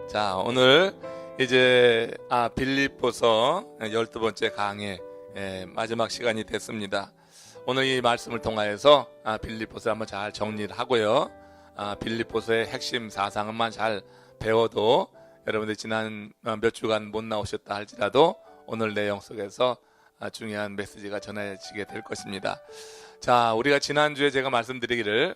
자, 오늘 이제 빌립보서 12번째 강의 마지막 시간이 됐습니다. 오늘 이 말씀을 통하여서 빌립보서 한번 잘 정리를 하고요. 빌립보서의 핵심 사상만 잘 배워도 여러분들 지난 몇 주간 못 나오셨다 할지라도 오늘 내용 속에서 중요한 메시지가 전해지게 될 것입니다. 자, 우리가 지난주에 제가 말씀드리기를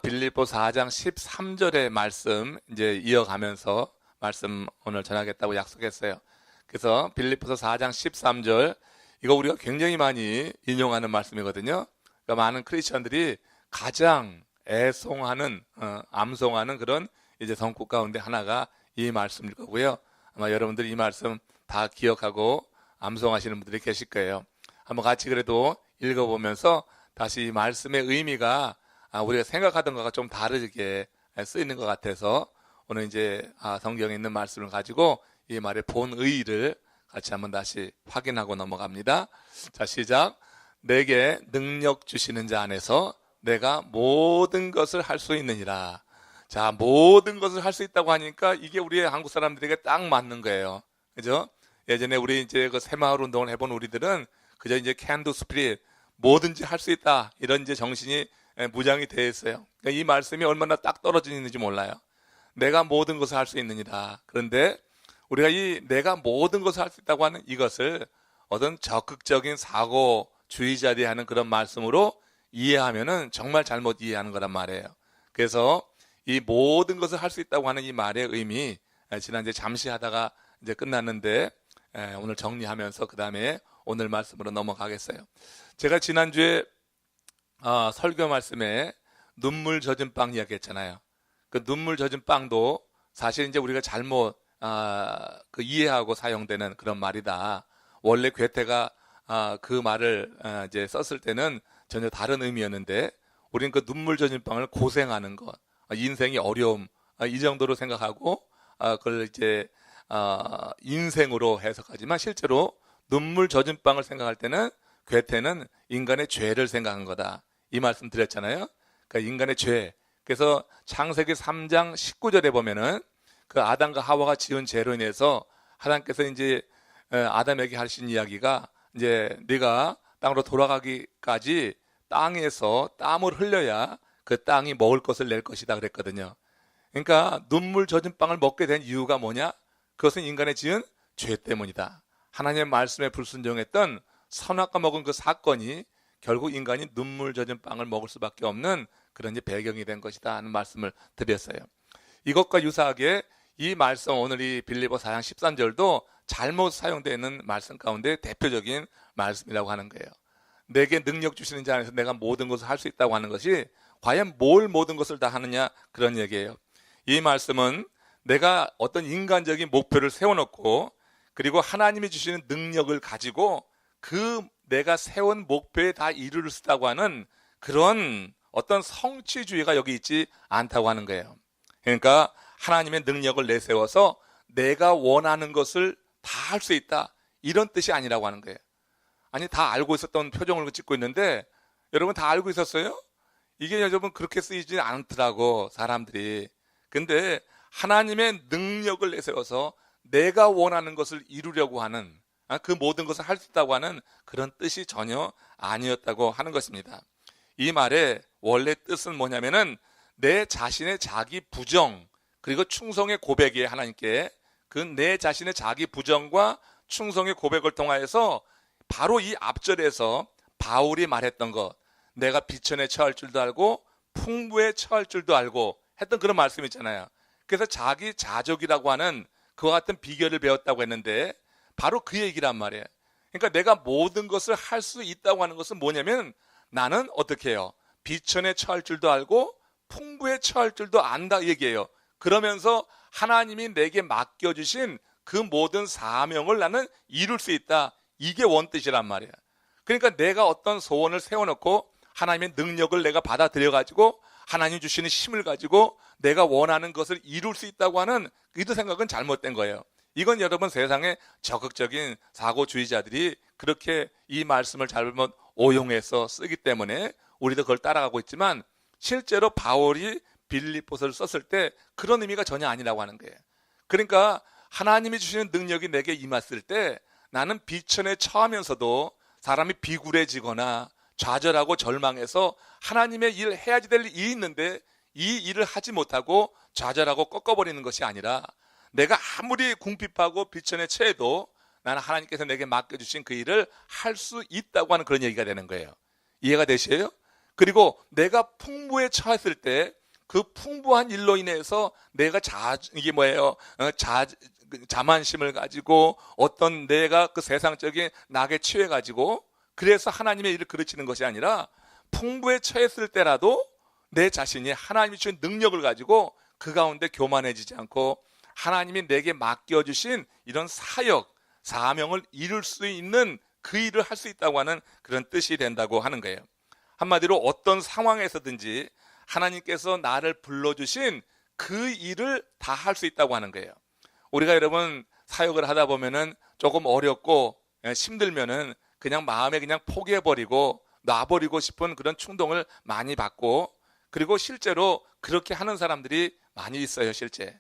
빌립보 4장 13절의 말씀 이제 이어가면서 말씀 오늘 전하겠다고 약속했어요. 그래서 빌립보서 4장 13절 이거 우리가 굉장히 많이 인용하는 말씀이거든요. 그러니까 많은 크리스천들이 가장 애송하는 암송하는 그런 이제 성구 가운데 하나가 이 말씀일 거고요. 아마 여러분들이 이 말씀 다 기억하고 암송하시는 분들이 계실 거예요. 한번 같이 그래도 읽어보면서 다시 이 말씀의 의미가 우리가 생각하던 것과 좀 다르게 쓰이는 것 같아서 오늘 이제 성경에 있는 말씀을 가지고 이 말의 본의를 같이 한번 다시 확인하고 넘어갑니다. 자, 시작. 내게 능력 주시는 자 안에서 내가 모든 것을 할 수 있느니라. 자, 모든 것을 할 수 있다고 하니까 이게 우리의 한국 사람들에게 딱 맞는 거예요. 그죠? 예전에 우리 이제 그 새마을 운동을 해본 우리들은 그저 이제 can do spirit, 뭐든지 할 수 있다. 이런 이제 정신이 무장이 되어 있어요. 그러니까 이 말씀이 얼마나 딱 떨어져 있는지 몰라요. 내가 모든 것을 할 수 있느니라. 그런데 우리가 이 내가 모든 것을 할 수 있다고 하는 이것을 어떤 적극적인 사고주의자들이 하는 그런 말씀으로 이해하면은 정말 잘못 이해하는 거란 말이에요. 그래서 이 모든 것을 할 수 있다고 하는 이 말의 의미, 지난주에 잠시 하다가 이제 끝났는데 오늘 정리하면서 그 다음에 오늘 말씀으로 넘어가겠어요. 제가 지난주에 설교 말씀에 눈물 젖은 빵 이야기했잖아요. 그 눈물 젖은 빵도 사실 이제 우리가 잘못 그 이해하고 사용되는 그런 말이다. 원래 괴테가 그 말을 이제 썼을 때는 전혀 다른 의미였는데 우리는 그 눈물 젖은 빵을 고생하는 것, 인생이 어려움 이 정도로 생각하고 그걸 이제 인생으로 해석하지만 실제로 눈물 젖은 빵을 생각할 때는 괴테는 인간의 죄를 생각한 거다. 이 말씀 드렸잖아요. 그러니까 인간의 죄. 그래서 창세기 3장 19절에 보면은 그 아담과 하와가 지은 죄로 인해서 하나님께서 이제 아담에게 하신 이야기가 이제 네가 땅으로 돌아가기까지 땅에서 땀을 흘려야 그 땅이 먹을 것을 낼 것이다 그랬거든요. 그러니까 눈물 젖은 빵을 먹게 된 이유가 뭐냐? 그것은 인간의 지은 죄 때문이다. 하나님의 말씀에 불순종했던 선악과 먹은 그 사건이 결국 인간이 눈물 젖은 빵을 먹을 수밖에 없는 그런 이제 배경이 된 것이다 하는 말씀을 드렸어요. 이것과 유사하게 이 말씀 오늘 이 빌립보 4장 13절도 잘못 사용되어 있는 말씀 가운데 대표적인 말씀이라고 하는 거예요. 내게 능력 주시는 자 안에서 내가 모든 것을 할 수 있다고 하는 것이 과연 뭘 모든 것을 다 하느냐 그런 얘기예요. 이 말씀은 내가 어떤 인간적인 목표를 세워놓고 그리고 하나님이 주시는 능력을 가지고 그 내가 세운 목표에 다 이르를 쓰다고 하는 그런 어떤 성취주의가 여기 있지 않다고 하는 거예요. 그러니까 하나님의 능력을 내세워서 내가 원하는 것을 다 할 수 있다 이런 뜻이 아니라고 하는 거예요. 아니 다 알고 있었던 표정을 찍고 있는데 여러분 다 알고 있었어요? 이게 여러분 그렇게 쓰이지 않더라고 사람들이. 근데 하나님의 능력을 내세워서 내가 원하는 것을 이루려고 하는 그 모든 것을 할 수 있다고 하는 그런 뜻이 전혀 아니었다고 하는 것입니다. 이 말의 원래 뜻은 뭐냐면은 내 자신의 자기 부정 그리고 충성의 고백이에요. 하나님께 그 내 자신의 자기 부정과 충성의 고백을 통하여서 바로 이 앞절에서 바울이 말했던 것, 내가 비천에 처할 줄도 알고 풍부에 처할 줄도 알고 했던 그런 말씀 있잖아요. 그래서 자기 자족이라고 하는 그와 같은 비결을 배웠다고 했는데 바로 그 얘기란 말이에요. 그러니까 내가 모든 것을 할 수 있다고 하는 것은 뭐냐면 나는 어떻게 해요? 비천에 처할 줄도 알고 풍부에 처할 줄도 안다 얘기해요. 그러면서 하나님이 내게 맡겨주신 그 모든 사명을 나는 이룰 수 있다. 이게 원뜻이란 말이에요. 그러니까 내가 어떤 소원을 세워놓고 하나님의 능력을 내가 받아들여가지고 하나님 주시는 힘을 가지고 내가 원하는 것을 이룰 수 있다고 하는 그 생각은 잘못된 거예요. 이건 여러분 세상의 적극적인 사고주의자들이 그렇게 이 말씀을 잘못 오용해서 쓰기 때문에 우리도 그걸 따라가고 있지만 실제로 바울이 빌립보서를 썼을 때 그런 의미가 전혀 아니라고 하는 거예요. 그러니까 하나님이 주시는 능력이 내게 임했을 때 나는 비천에 처하면서도 사람이 비굴해지거나 좌절하고 절망해서 하나님의 일을 해야지 될 일이 있는데 이 일을 하지 못하고 좌절하고 꺾어버리는 것이 아니라 내가 아무리 궁핍하고 비천에 처해도 나는 하나님께서 내게 맡겨주신 그 일을 할 수 있다고 하는 그런 얘기가 되는 거예요. 이해가 되시요? 그리고 내가 풍부에 처했을 때 그 풍부한 일로 인해서 내가 자만심을 가지고 어떤 내가 그 세상적인 낙에 취해가지고 그래서 하나님의 일을 그르치는 것이 아니라 풍부에 처했을 때라도 내 자신이 하나님이 주신 능력을 가지고 그 가운데 교만해지지 않고 하나님이 내게 맡겨주신 이런 사역, 사명을 이룰 수 있는 그 일을 할 수 있다고 하는 그런 뜻이 된다고 하는 거예요. 한마디로 어떤 상황에서든지 하나님께서 나를 불러주신 그 일을 다 할 수 있다고 하는 거예요. 우리가 여러분 사역을 하다 보면은 조금 어렵고 힘들면은 그냥 마음에 그냥 포기해버리고 놔버리고 싶은 그런 충동을 많이 받고 그리고 실제로 그렇게 하는 사람들이 많이 있어요, 실제.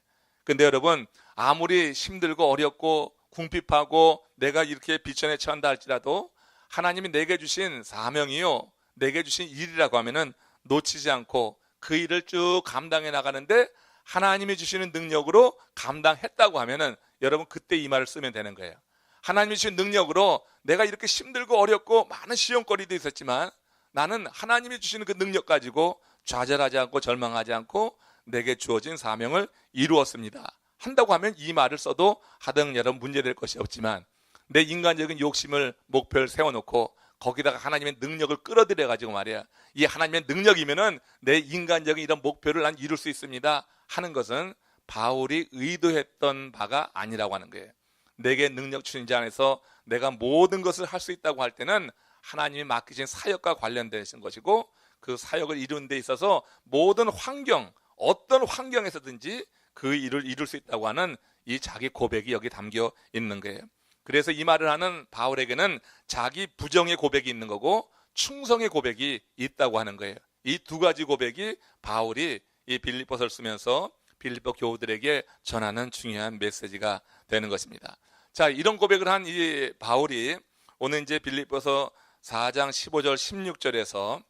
근데 여러분 아무리 힘들고 어렵고 궁핍하고 내가 이렇게 비천에 처한다 할지라도 하나님이 내게 주신 사명이요, 내게 주신 일이라고 하면은 놓치지 않고 그 일을 쭉 감당해 나가는데 하나님이 주시는 능력으로 감당했다고 하면은 여러분 그때 이 말을 쓰면 되는 거예요. 하나님이 주신 능력으로 내가 이렇게 힘들고 어렵고 많은 시험거리도 있었지만 나는 하나님이 주시는 그 능력 가지고 좌절하지 않고 절망하지 않고 내게 주어진 사명을 이루었습니다 한다고 하면 이 말을 써도 하등 여러분 문제될 것이 없지만 내 인간적인 욕심을 목표를 세워놓고 거기다가 하나님의 능력을 끌어들여 가지고 말이야, 이 하나님의 능력이면은 내 인간적인 이런 목표를 난 이룰 수 있습니다 하는 것은 바울이 의도했던 바가 아니라고 하는 거예요. 내게 능력 주신 자 안에서 내가 모든 것을 할 수 있다고 할 때는 하나님이 맡기신 사역과 관련된 것이고 그 사역을 이루는 데 있어서 모든 환경, 어떤 환경에서든지 그 일을 이룰 수 있다고 하는 이 자기 고백이 여기 담겨 있는 거예요. 그래서 이 말을 하는 바울에게는 자기 부정의 고백이 있는 거고 충성의 고백이 있다고 하는 거예요. 이 두 가지 고백이 바울이 이 빌립보서를 쓰면서 빌립보 교우들에게 전하는 중요한 메시지가 되는 것입니다. 자, 이런 고백을 한 이 바울이 오늘 이제 빌립보서 4장 15절 16절에서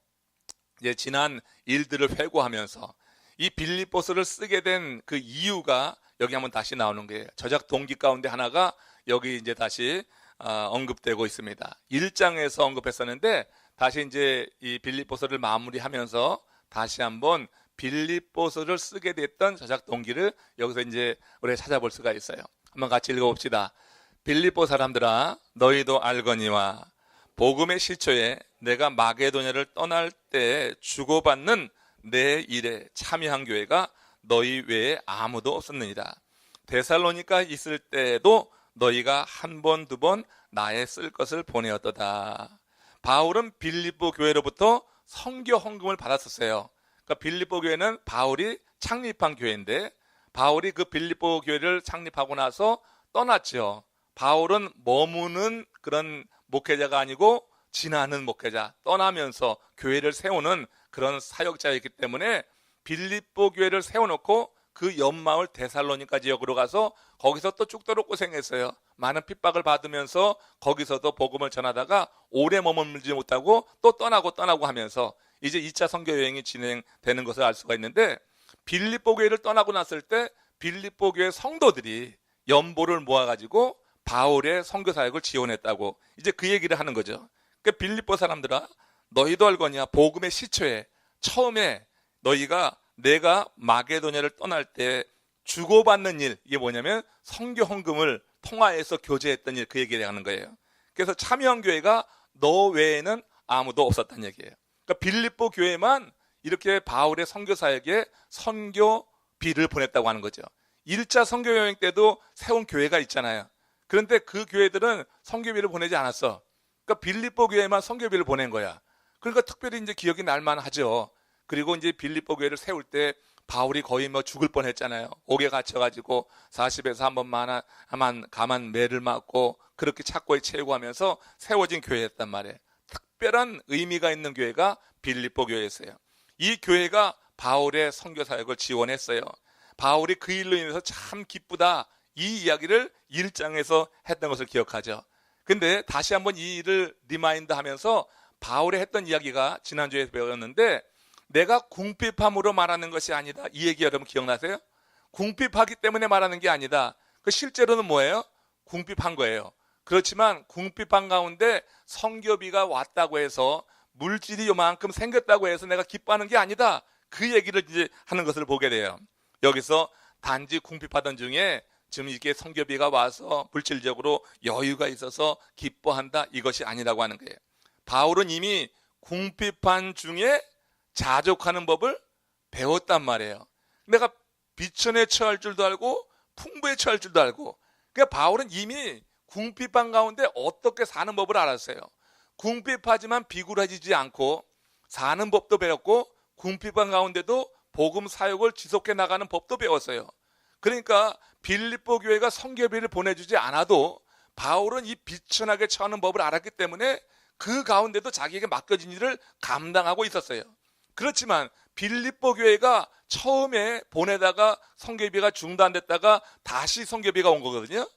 이제 지난 일들을 회고하면서 이 빌립보서를 쓰게 된 그 이유가 여기 한번 다시 나오는 거예요. 저작 동기 가운데 하나가 여기 이제 다시 언급되고 있습니다. 1장에서 언급했었는데 다시 이제 이 빌립보서를 마무리하면서 다시 한번 빌립보서를 쓰게 됐던 저작 동기를 여기서 이제 우리가 찾아볼 수가 있어요. 한번 같이 읽어봅시다. 빌립보 사람들아, 너희도 알거니와 복음의 시초에 내가 마게도냐를 떠날 때 주고받는 내 일에 참여한 교회가 너희 외에 아무도 없었느니라. 데살로니가 있을 때도 너희가 한 번, 두 번 나의 쓸 것을 보내었도다. 바울은 빌립보 교회로부터 선교 헌금을 받았었어요. 그러니까 빌립보 교회는 바울이 창립한 교회인데 바울이 그 빌립보 교회를 창립하고 나서 떠났죠. 바울은 머무는 그런 목회자가 아니고 지나는 목회자, 떠나면서 교회를 세우는 그런 사역자였기 때문에 빌립보 교회를 세워놓고 그 옆마을 데살로니가 지역으로 가서 거기서 또 죽도록 고생했어요. 많은 핍박을 받으면서 거기서도 복음을 전하다가 오래 머물지 못하고 또 떠나고 하면서 이제 2차 선교 여행이 진행되는 것을 알 수가 있는데 빌립보 교회를 떠나고 났을 때 빌립보 교회 성도들이 연보를 모아가지고 바울의 선교 사역을 지원했다고 이제 그 얘기를 하는 거죠. 그러니까 빌립보 사람들아, 너희도 알거니와 복음의 시초에 처음에 너희가 내가 마게도냐를 떠날 때 주고받는 일, 이게 뭐냐면 선교 헌금을 통화해서 교제했던 일, 그 얘기를 하는 거예요. 그래서 참여한 교회가 너 외에는 아무도 없었다는 얘기예요. 그러니까 빌립보 교회만 이렇게 바울의 선교 사역에 선교비를 보냈다고 하는 거죠. 1차 선교 여행 때도 세운 교회가 있잖아요. 그런데 그 교회들은 선교비를 보내지 않았어. 그러니까 빌립보 교회만 선교비를 보낸 거야. 그러니까 특별히 이제 기억이 날만 하죠. 그리고 이제 빌립보 교회를 세울 때 바울이 거의 뭐 죽을 뻔했잖아요. 옥에 갇혀가지고 40에서 한 번만 가만 매를 맞고 그렇게 착고에 채우고 하면서 세워진 교회였단 말이에요. 특별한 의미가 있는 교회가 빌립보 교회였어요. 이 교회가 바울의 선교 사역을 지원했어요. 바울이 그 일로 인해서 참 기쁘다, 이 이야기를 1장에서 했던 것을 기억하죠. 근데 다시 한번 이 일을 리마인드 하면서 바울이 했던 이야기가 지난주에 배웠는데, 내가 궁핍함으로 말하는 것이 아니다, 이 얘기 여러분 기억나세요? 궁핍하기 때문에 말하는 게 아니다. 그 실제로는 뭐예요? 궁핍한 거예요. 그렇지만 궁핍한 가운데 성교비가 왔다고 해서, 물질이 요만큼 생겼다고 해서 내가 기뻐하는 게 아니다, 그 얘기를 이제 하는 것을 보게 돼요. 여기서 단지 궁핍하던 중에 지금 이게 성교비가 와서 물질적으로 여유가 있어서 기뻐한다, 이것이 아니라고 하는 거예요. 바울은 이미 궁핍한 중에 자족하는 법을 배웠단 말이에요. 내가 비천에 처할 줄도 알고 풍부에 처할 줄도 알고, 그러니까 바울은 이미 궁핍한 가운데 어떻게 사는 법을 알았어요. 궁핍하지만 비굴해지지 않고 사는 법도 배웠고, 궁핍한 가운데도 복음 사역을 지속해 나가는 법도 배웠어요. 그러니까 빌립보 교회가 성교비를 보내주지 않아도 바울은 이 비천하게 처하는 법을 알았기 때문에 그 가운데도 자기에게 맡겨진 일을 감당하고 있었어요. 그렇지만 빌립보 교회가 처음에 보내다가 성교비가 중단됐다가 다시 성교비가 온 거거든요.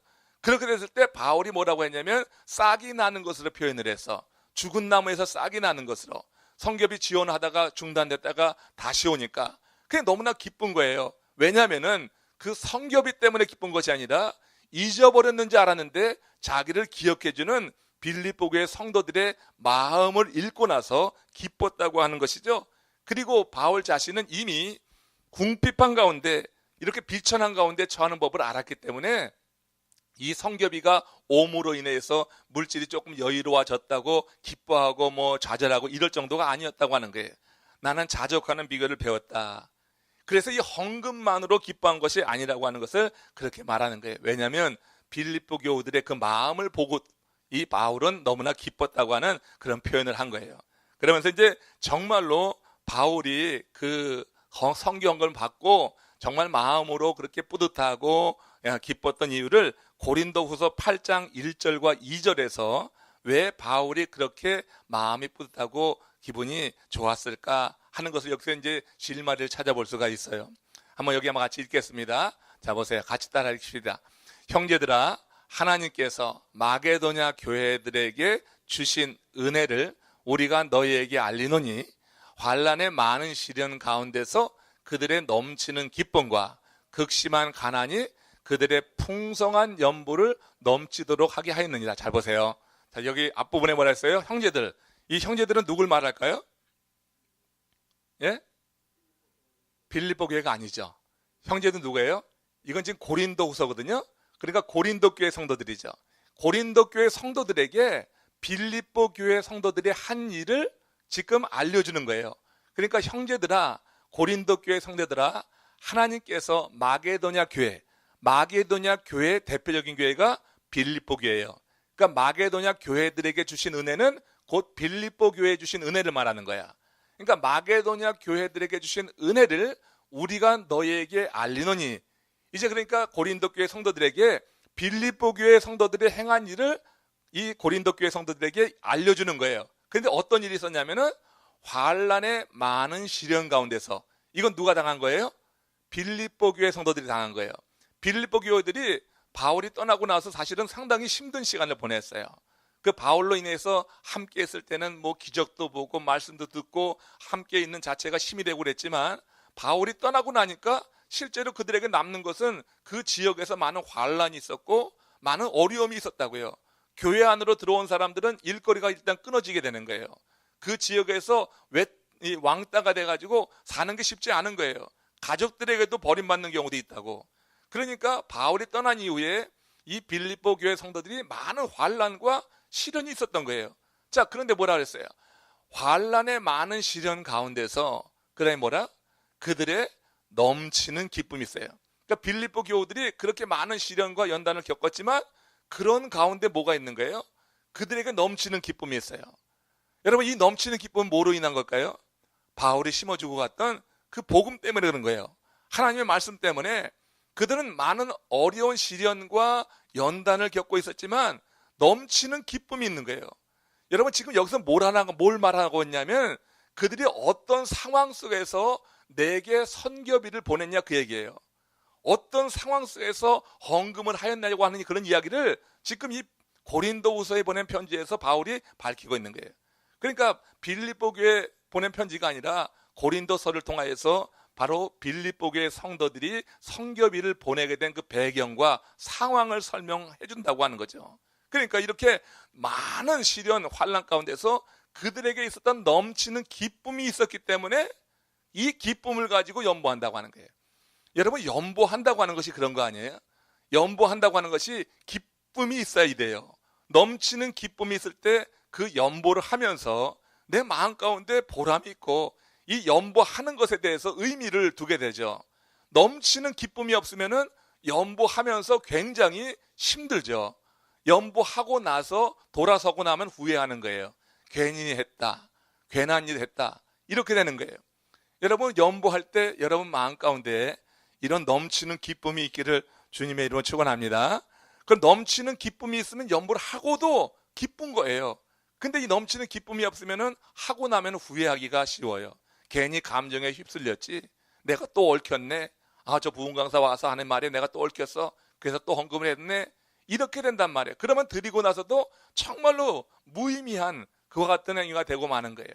그렇게 됐을 때 바울이 뭐라고 했냐면, 싹이 나는 것으로 표현을 해서, 죽은 나무에서 싹이 나는 것으로, 성교비 지원하다가 중단됐다가 다시 오니까 그게 너무나 기쁜 거예요. 왜냐하면은 그 성교비 때문에 기쁜 것이 아니라 잊어버렸는지 알았는데 자기를 기억해주는 빌립보 교회 성도들의 마음을 읽고 나서 기뻤다고 하는 것이죠. 그리고 바울 자신은 이미 궁핍한 가운데, 이렇게 비천한 가운데 처하는 법을 알았기 때문에 이 성교비가 옴으로 인해서 물질이 조금 여유로워졌다고 기뻐하고 뭐 좌절하고 이럴 정도가 아니었다고 하는 거예요. 나는 자족하는 비결을 배웠다. 그래서 이 헌금만으로 기뻐한 것이 아니라고 하는 것을 그렇게 말하는 거예요. 왜냐하면 빌립보 교우들의 그 마음을 보고 이 바울은 너무나 기뻤다고 하는 그런 표현을 한 거예요. 그러면서 이제 정말로 바울이 그 성경을 받고 정말 마음으로 그렇게 뿌듯하고 기뻤던 이유를 고린도후서 8장 1절과 2절에서 왜 바울이 그렇게 마음이 뿌듯하고 기분이 좋았을까 하는 것을 여기서 이제 실마리를 찾아볼 수가 있어요. 한번 여기 한번 같이 읽겠습니다. 자, 보세요. 같이 따라 읽읍시다. 형제들아, 하나님께서 마게도냐 교회들에게 주신 은혜를 우리가 너희에게 알리노니, 환난의 많은 시련 가운데서 그들의 넘치는 기쁨과 극심한 가난이 그들의 풍성한 연보를 넘치도록 하게 하였느니라. 잘 보세요. 자, 여기 앞부분에 뭐라 했어요? 형제들. 이 형제들은 누굴 말할까요? 예? 빌립보 교회가 아니죠. 형제들은 누구예요? 이건 지금 고린도 후서거든요. 그러니까 고린도 교회 성도들이죠. 고린도 교회 성도들에게 빌립보 교회 성도들이 한 일을 지금 알려주는 거예요. 그러니까 형제들아, 고린도 교회 성도들아, 하나님께서 마게도냐 교회의 대표적인 교회가 빌립보 교회예요. 그러니까 마게도냐 교회들에게 주신 은혜는 곧 빌립보 교회에 주신 은혜를 말하는 거야. 그러니까 마게도냐 교회들에게 주신 은혜를 우리가 너희에게 알리노니, 이제 그러니까 고린도 교회 성도들에게 빌립보 교회 성도들이 행한 일을 이 고린도 교회 성도들에게 알려주는 거예요. 그런데 어떤 일이 있었냐면은 환난의 많은 시련 가운데서, 이건 누가 당한 거예요? 빌립보 교회 성도들이 당한 거예요. 빌립보 교회들이 바울이 떠나고 나서 사실은 상당히 힘든 시간을 보냈어요. 그 바울로 인해서 함께 있을 때는 뭐 기적도 보고 말씀도 듣고 함께 있는 자체가 힘이 되고 그랬지만, 바울이 떠나고 나니까 실제로 그들에게 남는 것은 그 지역에서 많은 환난이 있었고 많은 어려움이 있었다고요. 교회 안으로 들어온 사람들은 일거리가 일단 끊어지게 되는 거예요. 그 지역에서 왕따가 돼가지고 사는 게 쉽지 않은 거예요. 가족들에게도 버림받는 경우도 있다고. 그러니까 바울이 떠난 이후에 이 빌립보 교회 성도들이 많은 환난과 시련이 있었던 거예요. 자, 그런데 뭐라 그랬어요? 환난의 많은 시련 가운데서 그다음에 뭐라? 그들의 넘치는 기쁨이 있어요. 그러니까 빌립보 교우들이 그렇게 많은 시련과 연단을 겪었지만 그런 가운데 뭐가 있는 거예요? 그들에게 넘치는 기쁨이 있어요. 여러분, 이 넘치는 기쁨은 뭐로 인한 걸까요? 바울이 심어주고 갔던 그 복음 때문에 그런 거예요. 하나님의 말씀 때문에 그들은 많은 어려운 시련과 연단을 겪고 있었지만 넘치는 기쁨이 있는 거예요. 여러분, 지금 여기서 뭘 말하고 있냐면 그들이 어떤 상황 속에서 내게 선교비를 보냈냐, 그 얘기예요. 어떤 상황 속에서 헌금을 하였냐고 하는 그런 이야기를 지금 이 고린도후서에 보낸 편지에서 바울이 밝히고 있는 거예요. 그러니까 빌립보 교회에 보낸 편지가 아니라 고린도서를 통하여서 바로 빌립보 교회 성도들이 성교비를 보내게 된 그 배경과 상황을 설명해 준다고 하는 거죠. 그러니까 이렇게 많은 시련 환난 가운데서 그들에게 있었던 넘치는 기쁨이 있었기 때문에 이 기쁨을 가지고 연보한다고 하는 거예요. 여러분, 연보한다고 하는 것이 그런 거 아니에요? 연보한다고 하는 것이 기쁨이 있어야 돼요. 넘치는 기쁨이 있을 때 그 연보를 하면서 내 마음 가운데 보람이 있고 이 연보하는 것에 대해서 의미를 두게 되죠. 넘치는 기쁨이 없으면은 연보하면서 굉장히 힘들죠. 연보하고 나서 돌아서고 나면 후회하는 거예요. 괜히 했다, 괜한 일 했다, 이렇게 되는 거예요. 여러분, 연보할 때 여러분 마음 가운데 이런 넘치는 기쁨이 있기를 주님의 이름으로 축원합니다. 그 넘치는 기쁨이 있으면 연보를 하고도 기쁜 거예요. 근데 이 넘치는 기쁨이 없으면은 하고 나면 후회하기가 쉬워요. 괜히 감정에 휩쓸렸지, 내가 또 얽혔네, 저 부흥 강사 와서 하는 말에 내가 또 얽혔어, 그래서 또 헌금을 했네, 이렇게 된단 말이에요. 그러면 드리고 나서도 정말로 무의미한 그와 같은 행위가 되고 마는 거예요.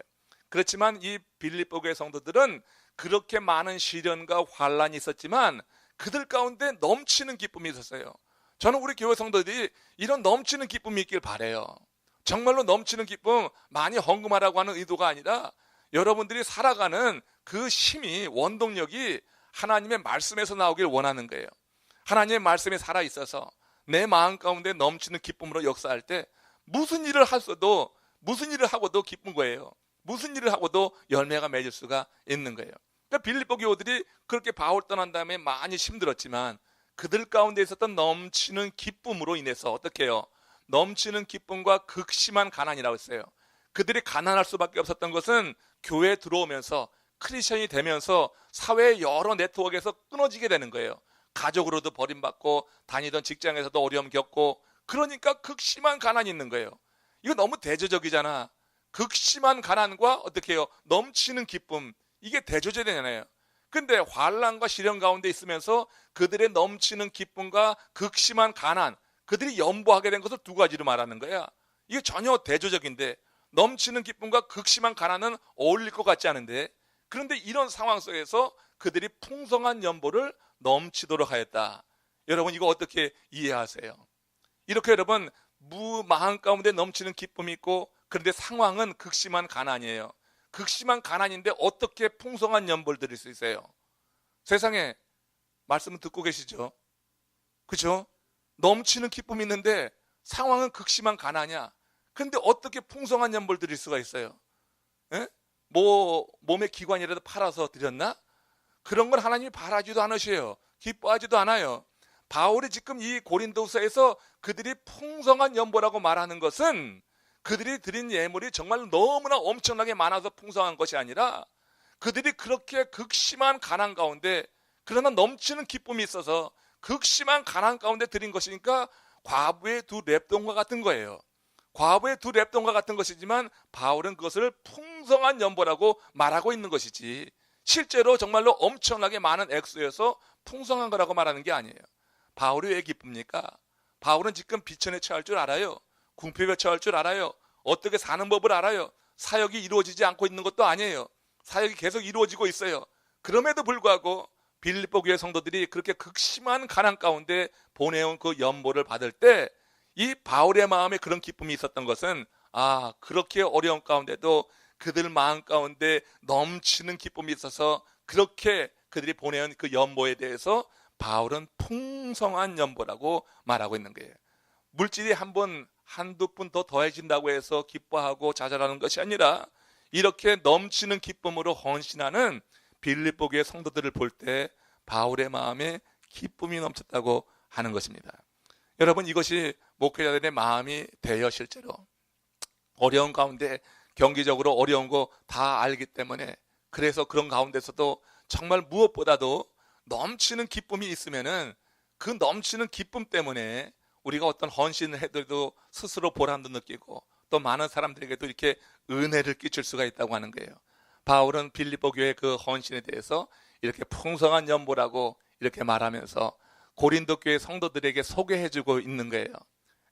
그렇지만 이 빌립보 교회 성도들은 그렇게 많은 시련과 환란이 있었지만 그들 가운데 넘치는 기쁨이 있었어요. 저는 우리 교회 성도들이 이런 넘치는 기쁨이 있길 바라요. 정말로 넘치는 기쁨, 많이 헌금하라고 하는 의도가 아니라 여러분들이 살아가는 그 힘이, 원동력이 하나님의 말씀에서 나오길 원하는 거예요. 하나님의 말씀이 살아있어서 내 마음 가운데 넘치는 기쁨으로 역사할 때 무슨 일을 하셔도, 무슨 일을 하고도 기쁜 거예요. 무슨 일을 하고도 열매가 맺을 수가 있는 거예요. 그러니까 빌립보 교우들이 그렇게 바울 떠난 다음에 많이 힘들었지만 그들 가운데 있었던 넘치는 기쁨으로 인해서 어떻게 해요? 넘치는 기쁨과 극심한 가난이라고 했어요. 그들이 가난할 수밖에 없었던 것은 교회에 들어오면서, 크리스천이 되면서 사회의 여러 네트워크에서 끊어지게 되는 거예요. 가족으로도 버림받고 다니던 직장에서도 어려움 겪고, 그러니까 극심한 가난이 있는 거예요. 이거 너무 대조적이잖아. 극심한 가난과 어떻게 해요? 넘치는 기쁨, 이게 대조되잖아요. 근데 환난과 시련 가운데 있으면서 그들의 넘치는 기쁨과 극심한 가난, 그들이 연보하게 된 것을 두 가지로 말하는 거야. 이게 전혀 대조적인데, 넘치는 기쁨과 극심한 가난은 어울릴 것 같지 않은데, 그런데 이런 상황 속에서 그들이 풍성한 연보를 넘치도록 하였다. 여러분, 이거 어떻게 이해하세요? 이렇게 여러분, 마음 가운데 넘치는 기쁨이 있고, 그런데 상황은 극심한 가난이에요. 극심한 가난인데 어떻게 풍성한 연보를 드릴 수 있어요? 세상에 말씀을 듣고 계시죠? 그렇죠? 넘치는 기쁨이 있는데 상황은 극심한 가난이야. 그런데 어떻게 풍성한 연보를 드릴 수가 있어요? 에? 뭐 몸의 기관이라도 팔아서 드렸나? 그런 건 하나님이 바라지도 않으셔요. 기뻐하지도 않아요. 바울이 지금 이 고린도서에서 그들이 풍성한 연보라고 말하는 것은 그들이 드린 예물이 정말 너무나 엄청나게 많아서 풍성한 것이 아니라 그들이 그렇게 극심한 가난 가운데, 그러나 넘치는 기쁨이 있어서 극심한 가난 가운데 드린 것이니까 과부의 두 랩돈과 같은 거예요. 과부의 두 랩돈과 같은 것이지만 바울은 그것을 풍성한 연보라고 말하고 있는 것이지, 실제로 정말로 엄청나게 많은 액수여서 풍성한 거라고 말하는 게 아니에요. 바울이 왜 기쁩니까? 바울은 지금 비천에 처할 줄 알아요. 궁핍에 처할 줄 알아요. 어떻게 사는 법을 알아요. 사역이 이루어지지 않고 있는 것도 아니에요. 사역이 계속 이루어지고 있어요. 그럼에도 불구하고 빌립보 교회 성도들이 그렇게 극심한 가난 가운데 보내온 그 연보를 받을 때 이 바울의 마음에 그런 기쁨이 있었던 것은, 그렇게 어려운 가운데도 그들 마음 가운데 넘치는 기쁨이 있어서 그렇게 그들이 보내온 그 연보에 대해서 바울은 풍성한 연보라고 말하고 있는 거예요. 물질이 한두 푼 더 더해진다고 해서 기뻐하고 좌절하는 것이 아니라 이렇게 넘치는 기쁨으로 헌신하는 빌립보 교회 성도들을 볼 때 바울의 마음에 기쁨이 넘쳤다고 하는 것입니다. 여러분, 이것이 목회자들의 마음이 되어 실제로 어려운 가운데 경기적으로 어려운 거 다 알기 때문에, 그래서 그런 가운데서도 정말 무엇보다도 넘치는 기쁨이 있으면은 그 넘치는 기쁨 때문에 우리가 어떤 헌신을 해도 스스로 보람도 느끼고 또 많은 사람들에게도 이렇게 은혜를 끼칠 수가 있다고 하는 거예요. 바울은 빌립보 교회 그 헌신에 대해서 이렇게 풍성한 연보라고 이렇게 말하면서 고린도 교회 성도들에게 소개해주고 있는 거예요.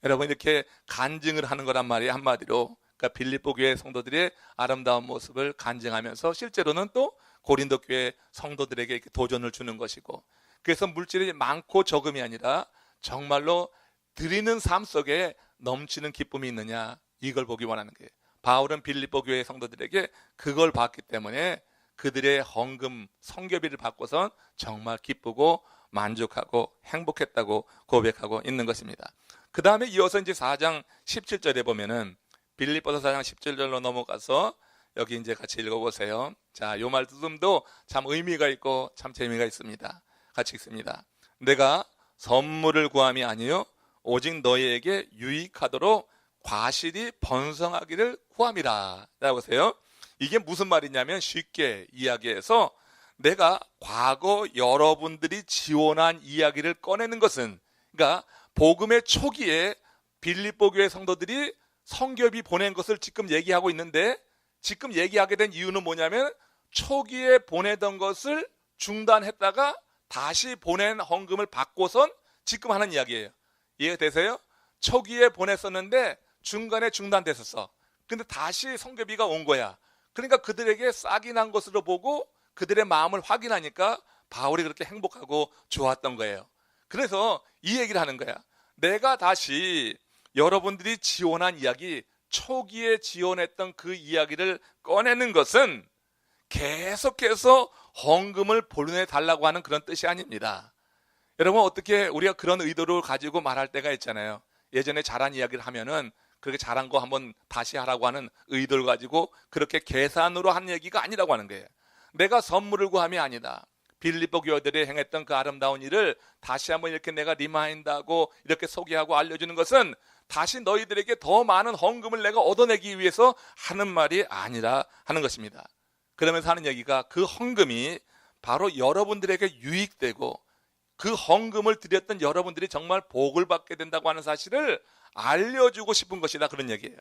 여러분, 이렇게 간증을 하는 거란 말이에요. 한마디로 그러니까 빌립보 교회 성도들의 아름다운 모습을 간증하면서 실제로는 또 고린도 교회 성도들에게 이렇게 도전을 주는 것이고, 그래서 물질이 많고 적음이 아니라 정말로 드리는 삶 속에 넘치는 기쁨이 있느냐, 이걸 보기 원하는 거예요. 바울은 빌립보 교회 성도들에게 그걸 봤기 때문에 그들의 헌금 성교비를 받고선 정말 기쁘고 만족하고 행복했다고 고백하고 있는 것입니다. 그 다음에 이어서 이제 4장 17절에 보면은 빌립보서 4장 17절로 넘어가서 여기 이제 같이 읽어보세요. 자, 요 말씀도 참 의미가 있고 참 재미가 있습니다. 같이 읽습니다. 내가 선물을 구함이 아니요 오직 너희에게 유익하도록 과실이 번성하기를 구함이라. 자, 보세요. 이게 무슨 말이냐면 쉽게 이야기해서 내가 과거 여러분들이 지원한 이야기를 꺼내는 것은, 그러니까 복음의 초기에 빌립보 교회 성도들이 성교비 보낸 것을 지금 얘기하고 있는데, 지금 얘기하게 된 이유는 뭐냐면 초기에 보내던 것을 중단했다가 다시 보낸 헌금을 받고선 지금 하는 이야기예요. 이해가 되세요? 초기에 보냈었는데 중간에 중단됐었어. 근데 다시 성교비가 온 거야. 그러니까 그들에게 싹이 난 것으로 보고 그들의 마음을 확인하니까 바울이 그렇게 행복하고 좋았던 거예요. 그래서 이 얘기를 하는 거야. 내가 다시 여러분들이 지원한 이야기, 초기에 지원했던 그 이야기를 꺼내는 것은 계속해서 헌금을 보내달라고 하는 그런 뜻이 아닙니다. 여러분, 어떻게 우리가 그런 의도를 가지고 말할 때가 있잖아요. 예전에 잘한 이야기를 하면은 그렇게 잘한 거 한번 다시 하라고 하는 의도를 가지고 그렇게 계산으로 한 얘기가 아니라고 하는 거예요. 내가 선물을 구함이 아니다. 빌립보 교회들이 행했던 그 아름다운 일을 다시 한번 이렇게 내가 리마인드하고 이렇게 소개하고 알려주는 것은 다시 너희들에게 더 많은 헌금을 내가 얻어내기 위해서 하는 말이 아니라 하는 것입니다. 그러면서 하는 얘기가 그 헌금이 바로 여러분들에게 유익되고 그 헌금을 드렸던 여러분들이 정말 복을 받게 된다고 하는 사실을 알려주고 싶은 것이다, 그런 얘기예요.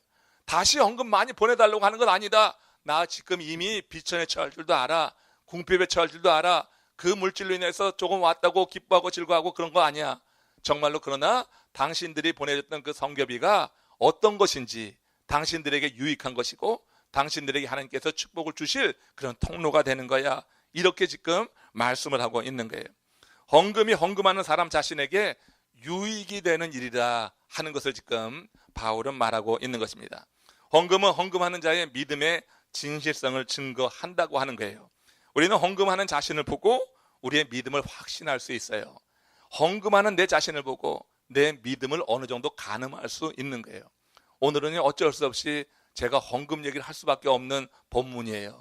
다시 헌금 많이 보내달라고 하는 건 아니다. 나 지금 이미 비천에 처할 줄도 알아. 궁핍에 처할 줄도 알아. 그 물질로 인해서 조금 왔다고 기뻐하고 즐거워하고 그런 거 아니야. 정말로 그러나 당신들이 보내줬던 그 성교비가 어떤 것인지 당신들에게 유익한 것이고 당신들에게 하나님께서 축복을 주실 그런 통로가 되는 거야. 이렇게 지금 말씀을 하고 있는 거예요. 헌금이 헌금하는 사람 자신에게 유익이 되는 일이라 하는 것을 지금 바울은 말하고 있는 것입니다. 헌금은 헌금하는 자의 믿음의 진실성을 증거한다고 하는 거예요. 우리는 헌금하는 자신을 보고 우리의 믿음을 확신할 수 있어요. 헌금하는 내 자신을 보고 내 믿음을 어느 정도 가늠할 수 있는 거예요. 오늘은 어쩔 수 없이 제가 헌금 얘기를 할 수밖에 없는 본문이에요.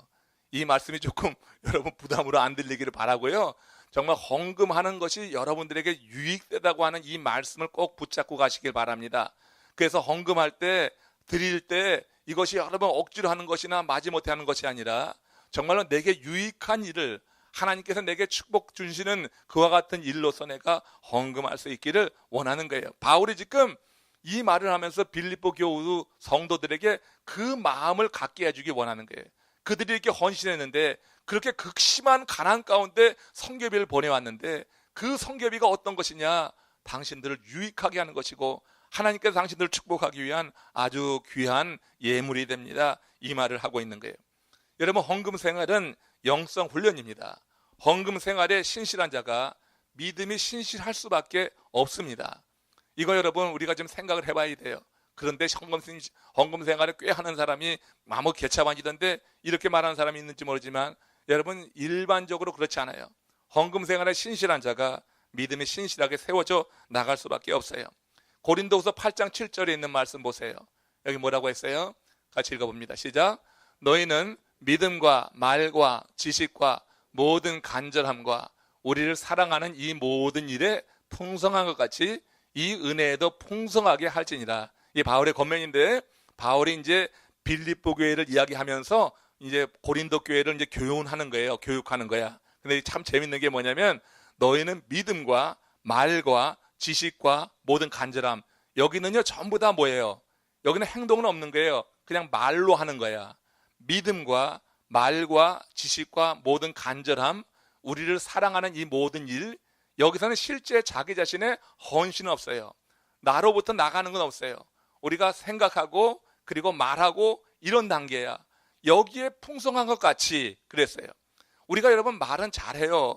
이 말씀이 조금 여러분 부담으로 안 들리기를 바라고요. 정말 헌금하는 것이 여러분들에게 유익되다고 하는 이 말씀을 꼭 붙잡고 가시길 바랍니다. 그래서 헌금할 때, 드릴 때 이것이 여러분 억지로 하는 것이나 마지못해 하는 것이 아니라 정말로 내게 유익한 일을 하나님께서 내게 축복 주시는 그와 같은 일로서 내가 헌금할 수 있기를 원하는 거예요. 바울이 지금 이 말을 하면서 빌립보 교회 성도들에게 그 마음을 갖게 해주기 원하는 거예요. 그들이 이렇게 헌신했는데 그렇게 극심한 가난 가운데 성교비를 보내왔는데 그 성교비가 어떤 것이냐? 당신들을 유익하게 하는 것이고 하나님께서 당신들을 축복하기 위한 아주 귀한 예물이 됩니다. 이 말을 하고 있는 거예요. 여러분, 헌금 생활은 영성 훈련입니다. 헌금 생활에 신실한 자가 믿음이 신실할 수밖에 없습니다. 이거 여러분 우리가 좀 생각을 해봐야 돼요. 그런데 헌금 생활을 꽤 하는 사람이 마음 개차반이던데 이렇게 말하는 사람이 있는지 모르지만 여러분 일반적으로 그렇지 않아요. 헌금 생활에 신실한 자가 믿음이 신실하게 세워져 나갈 수밖에 없어요. 고린도후서 8장 7절에 있는 말씀 보세요. 여기 뭐라고 했어요? 같이 읽어봅니다. 시작. 너희는 믿음과 말과 지식과 모든 간절함과 우리를 사랑하는 이 모든 일에 풍성한 것 같이 이 은혜에도 풍성하게 할지니라. 이 바울의 권면인데 바울이 이제 빌립보 교회를 이야기하면서 이제 고린도 교회를 이제 교훈하는 거예요. 교육하는 거야. 근데 참 재밌는 게 뭐냐면 너희는 믿음과 말과 지식과 모든 간절함, 여기는요 전부 다 뭐예요? 여기는 행동은 없는 거예요. 그냥 말로 하는 거야. 믿음과 말과 지식과 모든 간절함, 우리를 사랑하는 이 모든 일, 여기서는 실제 자기 자신의 헌신은 없어요. 나로부터 나가는 건 없어요. 우리가 생각하고 그리고 말하고 이런 단계야. 여기에 풍성한 것 같이 그랬어요. 우리가 여러분 말은 잘해요.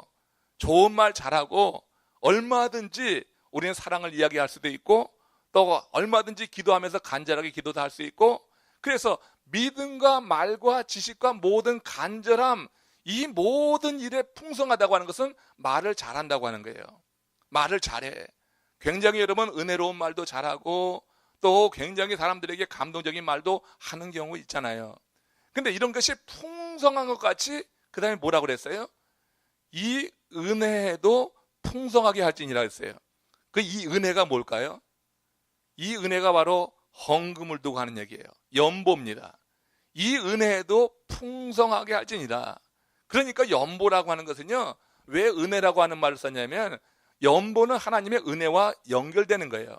좋은 말 잘하고 얼마든지 우리는 사랑을 이야기할 수도 있고 또 얼마든지 기도하면서 간절하게 기도도 할 수 있고, 그래서 믿음과 말과 지식과 모든 간절함, 이 모든 일에 풍성하다고 하는 것은 말을 잘한다고 하는 거예요. 말을 잘해. 굉장히 여러분 은혜로운 말도 잘하고 또 굉장히 사람들에게 감동적인 말도 하는 경우 있잖아요. 근데 이런 것이 풍성한 것 같이 그 다음에 뭐라고 그랬어요? 이 은혜도 풍성하게 할지니라 했어요. 그 이 은혜가 뭘까요? 이 은혜가 바로 헌금을 두고 하는 얘기예요. 연보입니다. 이 은혜도 풍성하게 할지니라. 그러니까 연보라고 하는 것은요, 왜 은혜라고 하는 말을 썼냐면 연보는 하나님의 은혜와 연결되는 거예요.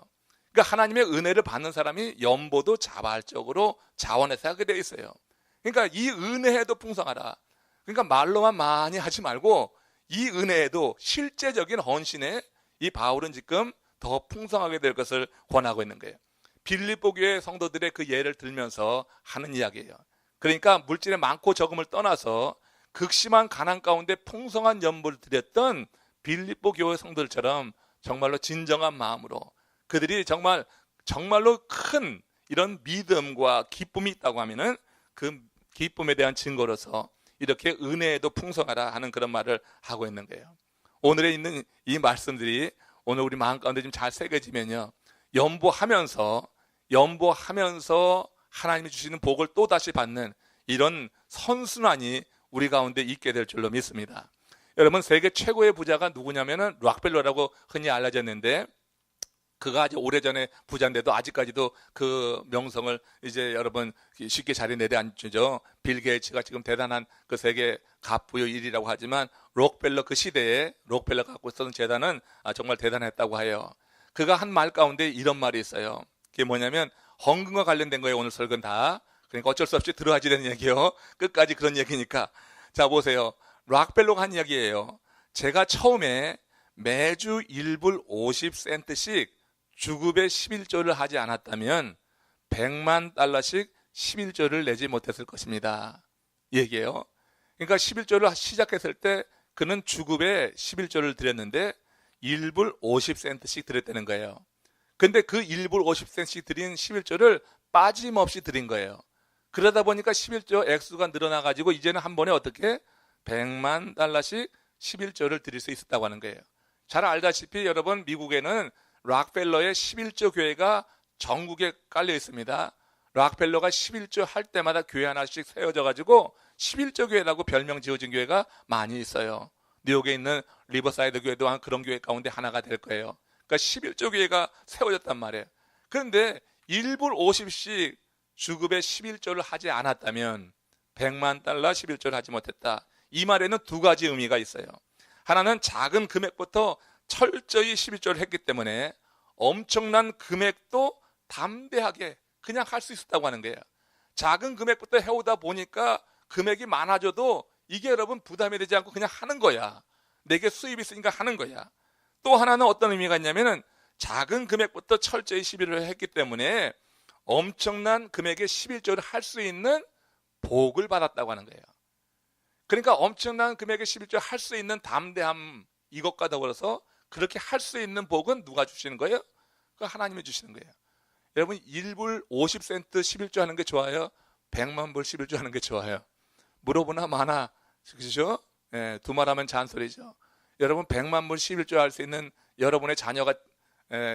그러니까 하나님의 은혜를 받는 사람이 연보도 자발적으로 자원해서 하게 되어 있어요. 그러니까 이 은혜도 풍성하라. 그러니까 말로만 많이 하지 말고 이 은혜에도 실제적인 헌신에 이 바울은 지금 더 풍성하게 될 것을 권하고 있는 거예요. 빌립보 교회 성도들의 그 예를 들면서 하는 이야기예요. 그러니까 물질의 많고 적음을 떠나서 극심한 가난 가운데 풍성한 연보를 드렸던 빌립보 교회 성도들처럼 정말로 진정한 마음으로 그들이 정말로 큰 이런 믿음과 기쁨이 있다고 하면은 그 기쁨에 대한 증거로서 이렇게 은혜에도 풍성하라 하는 그런 말을 하고 있는 거예요. 오늘에 있는 이 말씀들이 오늘 우리 마음 가운데 좀 잘 새겨지면요, 연보하면서 하나님이 주시는 복을 또다시 받는 이런 선순환이 우리 가운데 있게 될 줄로 믿습니다. 여러분, 세계 최고의 부자가 누구냐면은 락펠러라고 흔히 알려졌는데, 그가 아주 오래전에 부자인데도 아직까지도 그 명성을 이제 여러분 쉽게 자리 내려앉죠. 빌 게이츠가 지금 대단한 그 세계 갑부의 일이라고 하지만 록펠러, 그 시대에 록펠러가 갖고 있었던 재단은 정말 대단했다고 해요. 그가 한 말 가운데 이런 말이 있어요. 그게 뭐냐면, 헌금과 관련된 거예요. 오늘 설교는 다. 그러니까 어쩔 수 없이 들어야지 되는 얘기예요. 끝까지 그런 얘기니까. 자, 보세요. 록펠러가 한 이야기예요. 제가 처음에 매주 1불 50센트씩 주급의 11조를 하지 않았다면 100만 달러씩 11조를 내지 못했을 것입니다. 얘기해요. 그러니까 11조를 시작했을 때 그는 주급에 11조를 드렸는데 1불 50센트씩 드렸다는 거예요. 근데 그 1불 50센트씩 드린 11조를 빠짐없이 드린 거예요. 그러다 보니까 11조 액수가 늘어나가지고 이제는 한 번에 어떻게 100만 달러씩 11조를 드릴 수 있었다고 하는 거예요. 잘 알다시피 여러분, 미국에는 락펠러의 11조 교회가 전국에 깔려 있습니다. 락펠러가 11조 할 때마다 교회 하나씩 세워져 가지고 11조 교회라고 별명 지어진 교회가 많이 있어요. 뉴욕에 있는 리버사이드 교회도 그런 교회 가운데 하나가 될 거예요. 그러니까 11조 교회가 세워졌단 말이에요. 그런데 1불 50씩 주급에 11조를 하지 않았다면 100만 달러 11조를 하지 못했다. 이 말에는 두 가지 의미가 있어요. 하나는 작은 금액부터 철저히 11조를 했기 때문에 엄청난 금액도 담대하게 그냥 할 수 있었다고 하는 거예요. 작은 금액부터 해오다 보니까 금액이 많아져도 이게 여러분 부담이 되지 않고 그냥 하는 거야. 내게 수입이 있으니까 하는 거야. 또 하나는 어떤 의미가 있냐면은 작은 금액부터 철저히 11조를 했기 때문에 엄청난 금액의 11조를 할 수 있는 복을 받았다고 하는 거예요. 그러니까 엄청난 금액의 11조 할 수 있는 담대함, 이것과 더불어서 그렇게 할 수 있는 복은 누가 주시는 거예요? 그 하나님이 주시는 거예요. 여러분, 1불 50센트 11조 하는 게 좋아요? 100만 불 11조 하는 게 좋아요? 물어보나 마나, 그렇죠? 예, 두말하면 잔소리죠. 여러분, 100만 불 11조 할 수 있는 여러분의 자녀가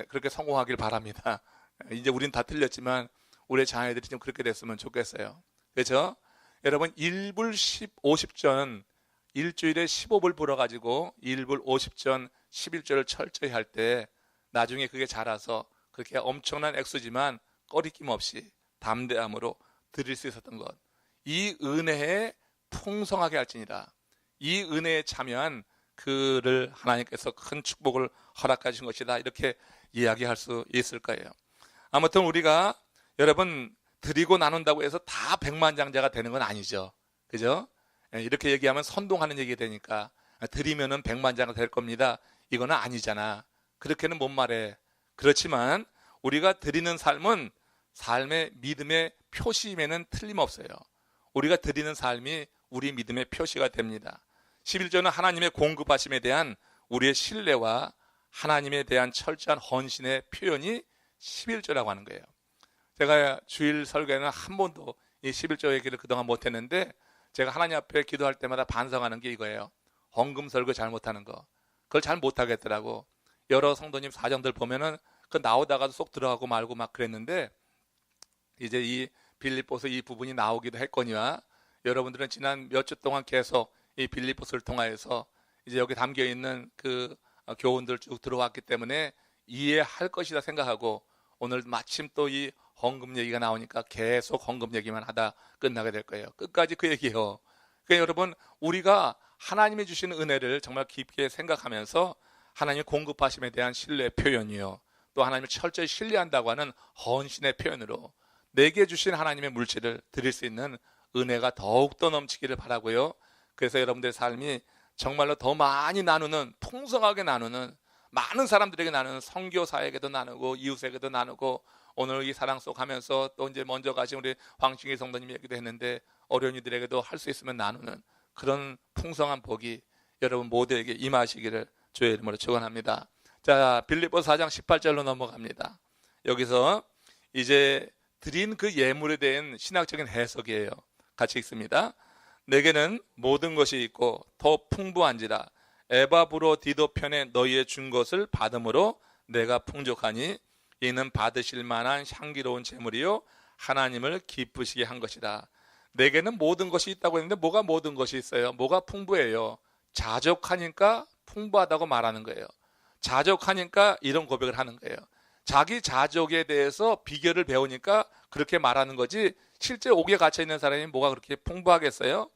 그렇게 성공하길 바랍니다. 이제 우린 다 틀렸지만 우리 자녀들이 좀 그렇게 됐으면 좋겠어요. 그렇죠? 여러분, 1불 50전 일주일에 15불 불어가지고 1불 50전 11조를 철저히 할 때 나중에 그게 자라서 그렇게 엄청난 액수지만 꺼리낌 없이 담대함으로 드릴 수 있었던 것, 이 은혜에 풍성하게 할지니라. 이 은혜에 참여한 그를 하나님께서 큰 축복을 허락해 주신 것이다, 이렇게 이야기할 수 있을 거예요. 아무튼 우리가 여러분 드리고 나눈다고 해서 다 백만장자가 되는 건 아니죠. 그죠? 이렇게 얘기하면 선동하는 얘기가 되니까 드리면은 백만장자가 될 겁니다, 이거는 아니잖아. 그렇게는 못 말해. 그렇지만 우리가 드리는 삶은 삶의 믿음의 표시임에는 틀림없어요. 우리가 드리는 삶이 우리 믿음의 표시가 됩니다. 11조는 하나님의 공급하심에 대한 우리의 신뢰와 하나님에 대한 철저한 헌신의 표현이 11조라고 하는 거예요. 제가 주일 설교에는 한 번도 이 11조 얘기를 그동안 못했는데, 제가 하나님 앞에 기도할 때마다 반성하는 게 이거예요. 헌금 설교 잘못하는 거. 그걸 잘 못하겠더라고. 여러 성도님 사정들 보면은 그 나오다가도 쏙 들어가고 말고 막 그랬는데, 이제 이 빌립보서 이 부분이 나오기도 했거니와 여러분들은 지난 몇 주 동안 계속 이 빌립보서를 통하여서 이제 여기 담겨 있는 그 교훈들 쭉 들어왔기 때문에 이해할 것이다 생각하고, 오늘 마침 또 이 헌금 얘기가 나오니까 계속 헌금 얘기만 하다 끝나게 될 거예요. 끝까지 그 얘기예요. 그러니까 여러분, 우리가 하나님이 주시는 은혜를 정말 깊게 생각하면서 하나님의 공급하심에 대한 신뢰 표현이요, 또 하나님을 철저히 신뢰한다고 하는 헌신의 표현으로 내게 주신 하나님의 물질을 드릴 수 있는 은혜가 더욱더 넘치기를 바라고요. 그래서 여러분들의 삶이 정말로 더 많이 나누는, 풍성하게 나누는, 많은 사람들에게 나누는, 선교사에게도 나누고 이웃에게도 나누고, 오늘 이 사랑 속 하면서 또 이제 먼저 가신 우리 황신기 성도님 얘기도 했는데 어려운 이들에게도 할 수 있으면 나누는 그런 풍성한 복이 여러분 모두에게 임하시기를 주의 이름으로 축원합니다. 자, 빌립보서 4장 18절로 넘어갑니다. 여기서 이제 드린 그 예물에 대한 신학적인 해석이에요. 같이 읽습니다. 내게는 모든 것이 있고 더 풍부한지라 에바브로디도 편에 너희의 준 것을 받음으로 내가 풍족하니 이는 받으실 만한 향기로운 제물이요 하나님을 기쁘시게 한 것이라. 내게는 모든 것이 있다고 했는데 뭐가 모든 것이 있어요? 뭐가 풍부해요? 자족하니까 풍부하다고 말하는 거예요. 자족하니까 이런 고백을 하는 거예요. 자기 자족에 대해서 비결을 배우니까 그렇게 말하는 거지, 실제 옥에 갇혀 있는 사람이 뭐가 그렇게 풍부하겠어요?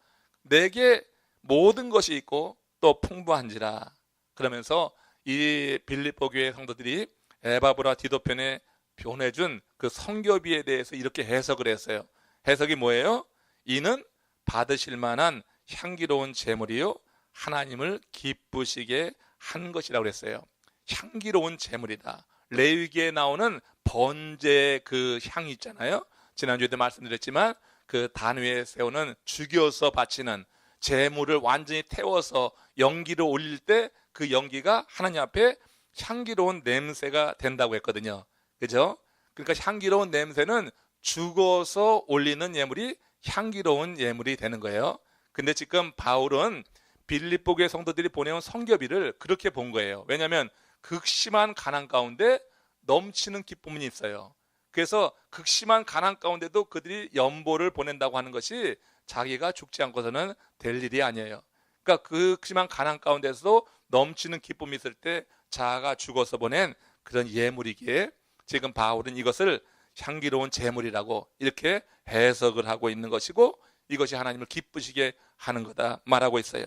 내게 모든 것이 있고 또 풍부한지라. 그러면서 이 빌립보 교회 성도들이 에바브라 디도편에 보내준 그 선교비에 대해서 이렇게 해석을 했어요. 해석이 뭐예요? 이는 받으실 만한 향기로운 제물이요 하나님을 기쁘시게 한 것이라고 그랬어요. 향기로운 제물이다. 레위기에 나오는 번제 그 향이 있잖아요. 지난주에도 말씀드렸지만 그 단 위에 세우는 죽여서 바치는 제물을 완전히 태워서 연기를 올릴 때 그 연기가 하나님 앞에 향기로운 냄새가 된다고 했거든요. 그죠? 그러니까 향기로운 냄새는 죽어서 올리는 예물이 향기로운 예물이 되는 거예요. 근데 지금 바울은 빌립보 교회 성도들이 보내온 선교비를 그렇게 본 거예요. 왜냐하면 극심한 가난 가운데 넘치는 기쁨이 있어요. 그래서 극심한 가난 가운데도 그들이 연보를 보낸다고 하는 것이 자기가 죽지 않고서는 될 일이 아니에요. 그러니까 그 극심한 가난 가운데서도 넘치는 기쁨이 있을 때 자아가 죽어서 보낸 그런 예물이기에 지금 바울은 이것을 향기로운 제물이라고 이렇게 해석을 하고 있는 것이고, 이것이 하나님을 기쁘시게 하는 거다 말하고 있어요.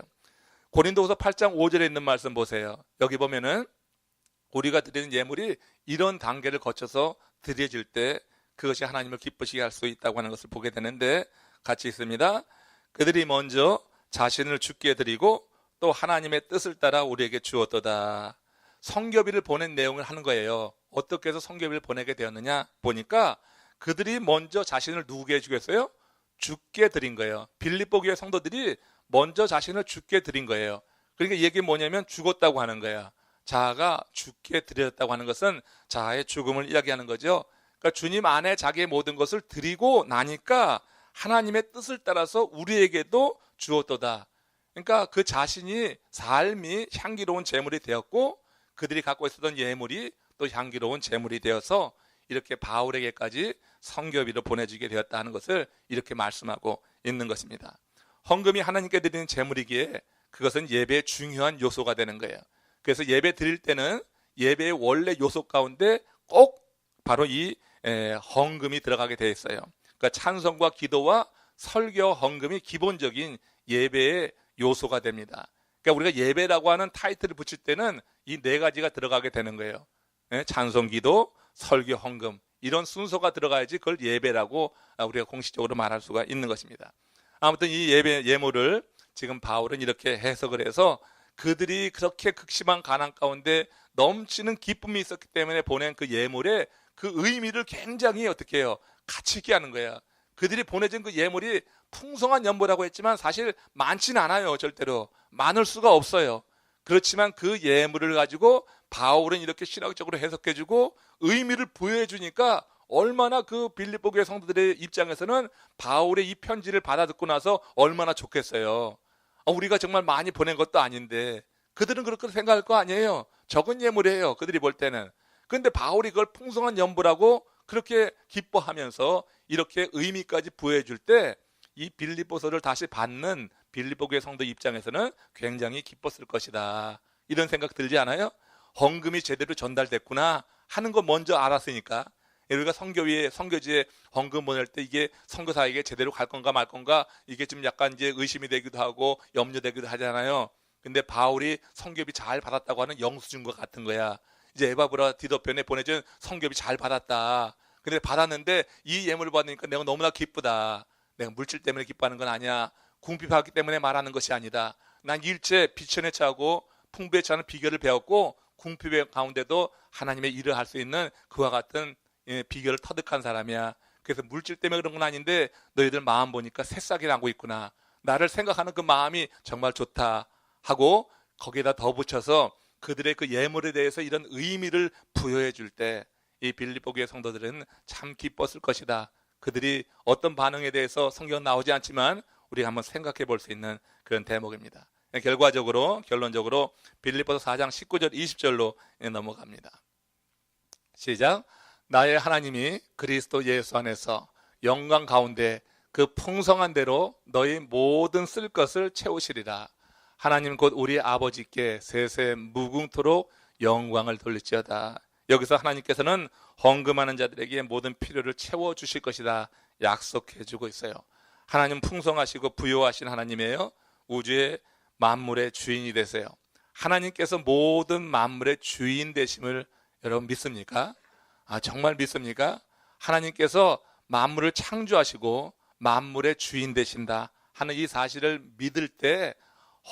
고린도후서 8장 5절에 있는 말씀 보세요. 여기 보면은 우리가 드리는 예물이 이런 단계를 거쳐서 드려질 때 그것이 하나님을 기쁘시게 할 수 있다고 하는 것을 보게 되는데, 같이 있습니다. 그들이 먼저 자신을 주께 드리고 또 하나님의 뜻을 따라 우리에게 주었도다. 선교비를 보낸 내용을 하는 거예요. 어떻게 해서 선교비를 보내게 되었느냐 보니까 그들이 먼저 자신을 누구게 해주겠어요? 주께 드린 거예요. 빌립보 교회 성도들이 먼저 자신을 주께 드린 거예요. 그러니까 이게 뭐냐면 죽었다고 하는 거야. 자아가 주께 드렸다고 하는 것은 자아의 죽음을 이야기하는 거죠. 그러니까 주님 안에 자기의 모든 것을 드리고 나니까 하나님의 뜻을 따라서 우리에게도 주었도다. 그러니까 그 자신이 삶이 향기로운 제물이 되었고 그들이 갖고 있었던 예물이 또 향기로운 제물이 되어서 이렇게 바울에게까지 선교비로 보내주게 되었다는 것을 이렇게 말씀하고 있는 것입니다. 헌금이 하나님께 드리는 제물이기에 그것은 예배의 중요한 요소가 되는 거예요. 그래서 예배 드릴 때는 예배의 원래 요소 가운데 꼭 바로 이 헌금이 들어가게 되어 있어요. 그러니까 찬송과 기도와 설교, 헌금이 기본적인 예배의 요소가 됩니다. 그러니까 우리가 예배라고 하는 타이틀을 붙일 때는 이 네 가지가 들어가게 되는 거예요. 찬송, 기도, 설교, 헌금, 이런 순서가 들어가야지 그걸 예배라고 우리가 공식적으로 말할 수가 있는 것입니다. 아무튼 이 예물을 지금 바울은 이렇게 해석을 해서 그들이 그렇게 극심한 가난 가운데 넘치는 기쁨이 있었기 때문에 보낸 그 예물의 그 의미를 굉장히 어떻게 해요? 가치 있게 하는 거야. 그들이 보내준 그 예물이 풍성한 연보라고 했지만 사실 많지는 않아요. 절대로 많을 수가 없어요. 그렇지만 그 예물을 가지고 바울은 이렇게 신학적으로 해석해주고 의미를 부여해주니까 얼마나 그 빌립보 교회 성도들의 입장에서는 바울의 이 편지를 받아듣고 나서 얼마나 좋겠어요. 우리가 정말 많이 보낸 것도 아닌데 그들은 그렇게 생각할 거 아니에요. 적은 예물이에요. 그들이 볼 때는. 그런데 바울이 그걸 풍성한 연보라고 그렇게 기뻐하면서 이렇게 의미까지 부여해 줄 때 이 빌립보서를 다시 받는 빌립보 교회 성도 입장에서는 굉장히 기뻤을 것이다. 이런 생각 들지 않아요? 헌금이 제대로 전달됐구나 하는 거 먼저 알았으니까. 우리가 선교지에 헌금 보낼 때 이게 선교사에게 제대로 갈 건가 말 건가 이게 좀 약간 이제 의심이 되기도 하고 염려되기도 하잖아요. 근데 바울이 선교비 잘 받았다고 하는 영수증과 같은 거야. 이제 에바브라 디도편에 보내준 선교비 잘 받았다. 근데 받았는데 이 예물을 받으니까 내가 너무나 기쁘다. 내가 물질 때문에 기뻐하는 건 아니야. 궁핍하기 때문에 말하는 것이 아니다. 난 일체 비천에 차고 풍부에 차는 비결을 배웠고 궁핍의 가운데도 하나님의 일을 할 수 있는 그와 같은 비결을 터득한 사람이야. 그래서 물질 때문에 그런 건 아닌데 너희들 마음 보니까 새싹이 나고 있구나. 나를 생각하는 그 마음이 정말 좋다 하고 거기에다 더 붙여서 그들의 그 예물에 대해서 이런 의미를 부여해 줄 때 이 빌립보 교회 성도들은 참 기뻤을 것이다. 그들이 어떤 반응에 대해서 성경 나오지 않지만 우리가 한번 생각해 볼 수 있는 그런 대목입니다. 결론적으로 빌립보서 4장 19절 20절로 넘어갑니다. 시작. 나의 하나님이 그리스도 예수 안에서 영광 가운데 그 풍성한 대로 너희 모든 쓸 것을 채우시리라. 하나님 곧 우리 아버지께 세세 무궁토록 영광을 돌릴지어다. 여기서 하나님께서는 헌금하는 자들에게 모든 필요를 채워주실 것이다 약속해주고 있어요. 하나님 풍성하시고 부요하신 하나님이에요. 우주의 만물의 주인이 되세요. 하나님께서 모든 만물의 주인 되심을 여러분 믿습니까? 정말 믿습니까? 하나님께서 만물을 창조하시고 만물의 주인 되신다 하는 이 사실을 믿을 때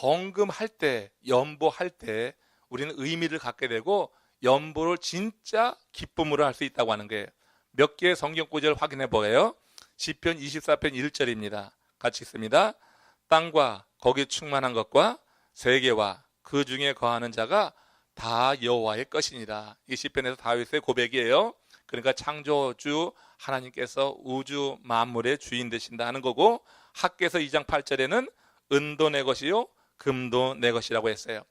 헌금할 때, 연보할 때 우리는 의미를 갖게 되고 연보를 진짜 기쁨으로 할 수 있다고 하는 거예요. 몇 개의 성경 구절 확인해 보게요. 시편 24편 1절입니다. 같이 읽습니다. 땅과 거기 충만한 것과 세계와 그 중에 거하는 자가 다 여호와의 것이니라. 이 시편에서 다윗의 고백이에요. 그러니까 창조주 하나님께서 우주 만물의 주인 되신다 하는 거고, 학개서 2장 8절에는 은도 내 것이요 금도 내 것이라고 했어요.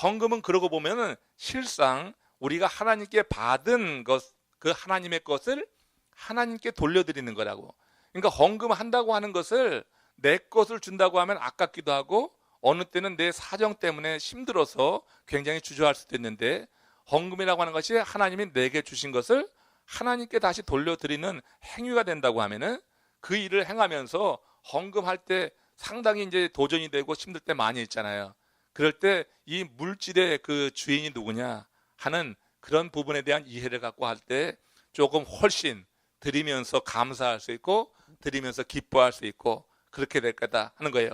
헌금은 그러고 보면은 실상 우리가 하나님께 받은 것, 그 하나님의 것을 하나님께 돌려드리는 거라고. 그러니까 헌금한다고 하는 것을 내 것을 준다고 하면 아깝기도 하고 어느 때는 내 사정 때문에 힘들어서 굉장히 주저할 수도 있는데, 헌금이라고 하는 것이 하나님이 내게 주신 것을 하나님께 다시 돌려드리는 행위가 된다고 하면은 그 일을 행하면서 헌금할 때 상당히 이제 도전이 되고 힘들 때 많이 있잖아요. 그럴 때 이 물질의 그 주인이 누구냐 하는 그런 부분에 대한 이해를 갖고 할 때 조금 훨씬 드리면서 감사할 수 있고 드리면서 기뻐할 수 있고 그렇게 될 거다 하는 거예요.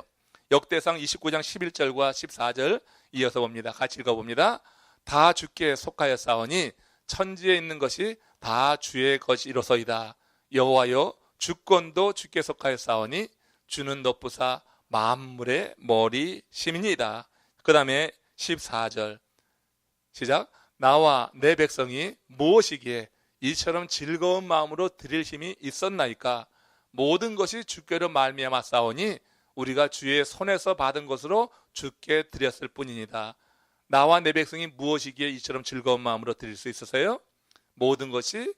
역대상 29장 11절과 14절 이어서 봅니다. 같이 읽어봅니다. 다 주께 속하였사오니 천지에 있는 것이 다 주의 것이로소이다. 여호와여 주권도 주께 속하였사오니 주는 높으사 만물의 머리심이니이다. 그 다음에 14절 시작. 나와 내 백성이 무엇이기에 이처럼 즐거운 마음으로 드릴 힘이 있었나이까. 모든 것이 주께로 말미암아 싸우니 우리가 주의 손에서 받은 것으로 주께 드렸을 뿐이니다. 나와 내 백성이 무엇이기에 이처럼 즐거운 마음으로 드릴 수 있어서요? 모든 것이